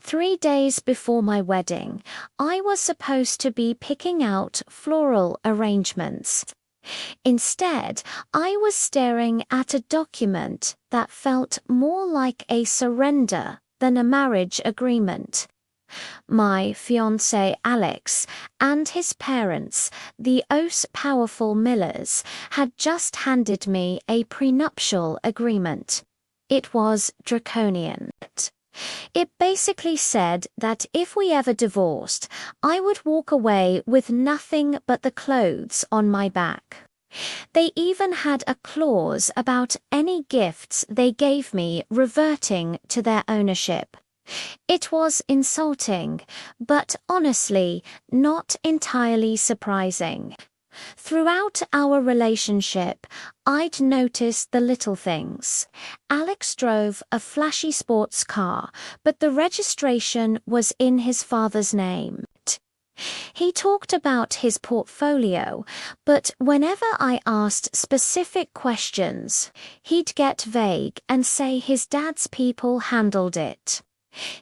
3 days before my wedding, I was supposed to be picking out floral arrangements. Instead, I was staring at a document that felt more like a surrender than a marriage agreement. My fiancé Alex and his parents, the powerful Millers, had just handed me a prenuptial agreement. It was draconian. It basically said that if we ever divorced, I would walk away with nothing but the clothes on my back. They even had a clause about any gifts they gave me reverting to their ownership. It was insulting, but honestly, not entirely surprising. Throughout our relationship, I'd noticed the little things. Alex drove a flashy sports car, but the registration was in his father's name. He talked about his portfolio, but whenever I asked specific questions, he'd get vague and say his dad's people handled it.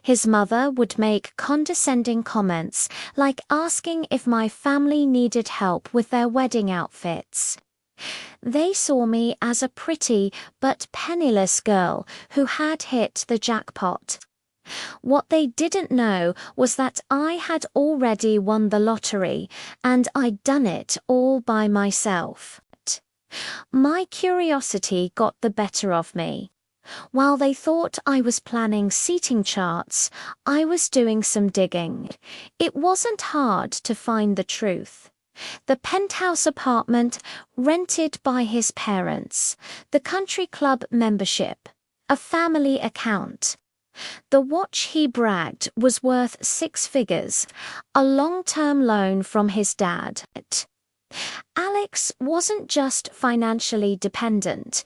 His mother would make condescending comments, like asking if my family needed help with their wedding outfits. They saw me as a pretty but penniless girl who had hit the jackpot. What they didn't know was that I had already won the lottery, and I'd done it all by myself. My curiosity got the better of me. While they thought I was planning seating charts, I was doing some digging. It wasn't hard to find the truth. The penthouse apartment rented by his parents, the country club membership, a family account. The watch he bragged was worth 6 figures, a long-term loan from his dad. Alex wasn't just financially dependent.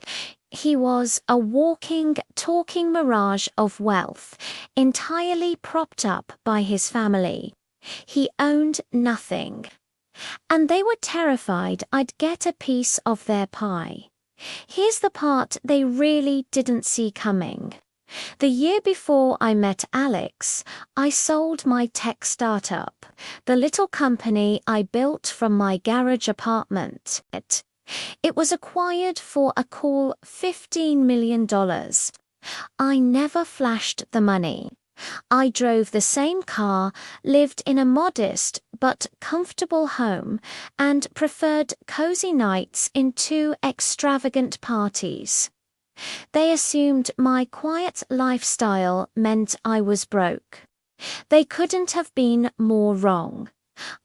He was a walking, talking mirage of wealth, entirely propped up by his family. He owned nothing. And they were terrified I'd get a piece of their pie. Here's the part they really didn't see coming. The year before I met Alex, I sold my tech startup, the little company I built from my garage apartment. It was acquired for a cool $15 million. I never flashed the money. I drove the same car, lived in a modest but comfortable home, and preferred cozy nights in 2 extravagant parties. They assumed my quiet lifestyle meant I was broke. They couldn't have been more wrong.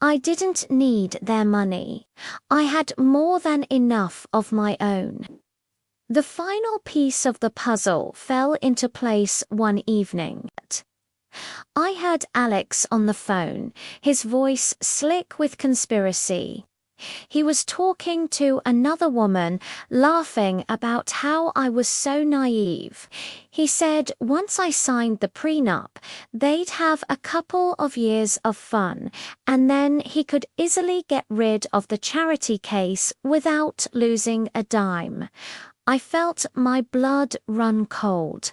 I didn't need their money. I had more than enough of my own. The final piece of the puzzle fell into place one evening. I heard Alex on the phone, his voice slick with conspiracy. He was talking to another woman, laughing about how I was so naive. He said once I signed the prenup, they'd have a couple of years of fun, and then he could easily get rid of the charity case without losing a dime. I felt my blood run cold,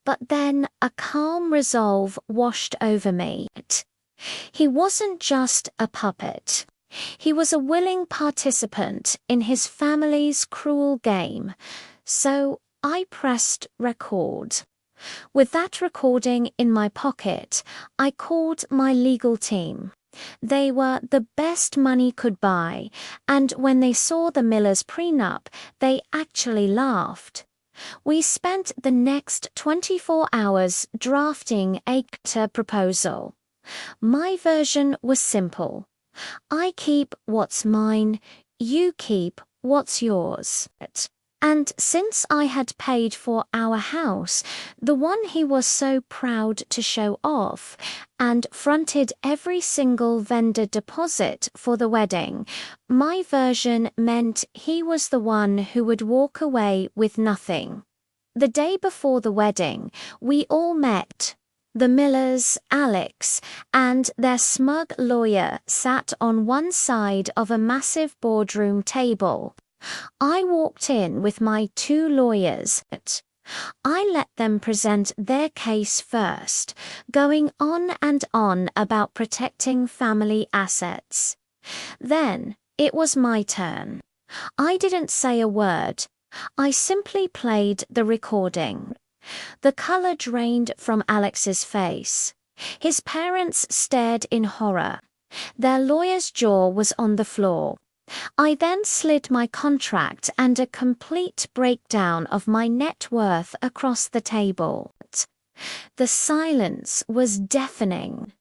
but then a calm resolve washed over me. He wasn't just a puppet. He was a willing participant in his family's cruel game, so I pressed record. With that recording in my pocket, I called my legal team. They were the best money could buy, and when they saw the Millers' prenup, they actually laughed. We spent the next 24 hours drafting a proposal. My version was simple. I keep what's mine, you keep what's yours. And since I had paid for our house, the one he was so proud to show off, and fronted every single vendor deposit for the wedding, my version meant he was the one who would walk away with nothing. The day before the wedding, we all met. The Millers, Alex, and their smug lawyer sat on one side of a massive boardroom table. I walked in with my 2 lawyers. I let them present their case first, going on and on about protecting family assets. Then, it was my turn. I didn't say a word. I simply played the recording. The color drained from Alex's face. His parents stared in horror. Their lawyer's jaw was on the floor. I then slid my contract and a complete breakdown of my net worth across the table. The silence was deafening.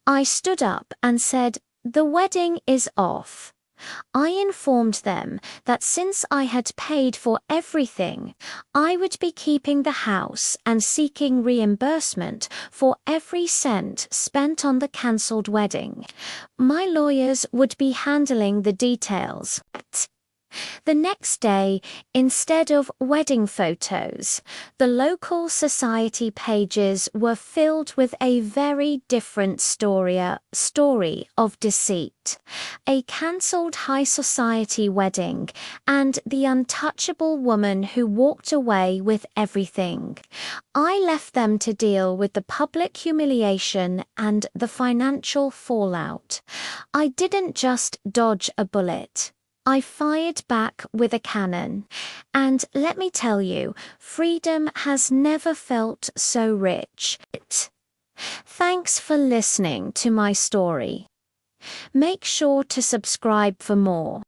I stood up and said, "The wedding is off." I informed them that since I had paid for everything, I would be keeping the house and seeking reimbursement for every cent spent on the cancelled wedding. My lawyers would be handling the details. The next day, instead of wedding photos, the local society pages were filled with a very different story of deceit. A cancelled high society wedding and the untouchable woman who walked away with everything. I left them to deal with the public humiliation and the financial fallout. I didn't just dodge a bullet. I fired back with a cannon, and let me tell you, freedom has never felt so rich. Thanks for listening to my story. Make sure to subscribe for more.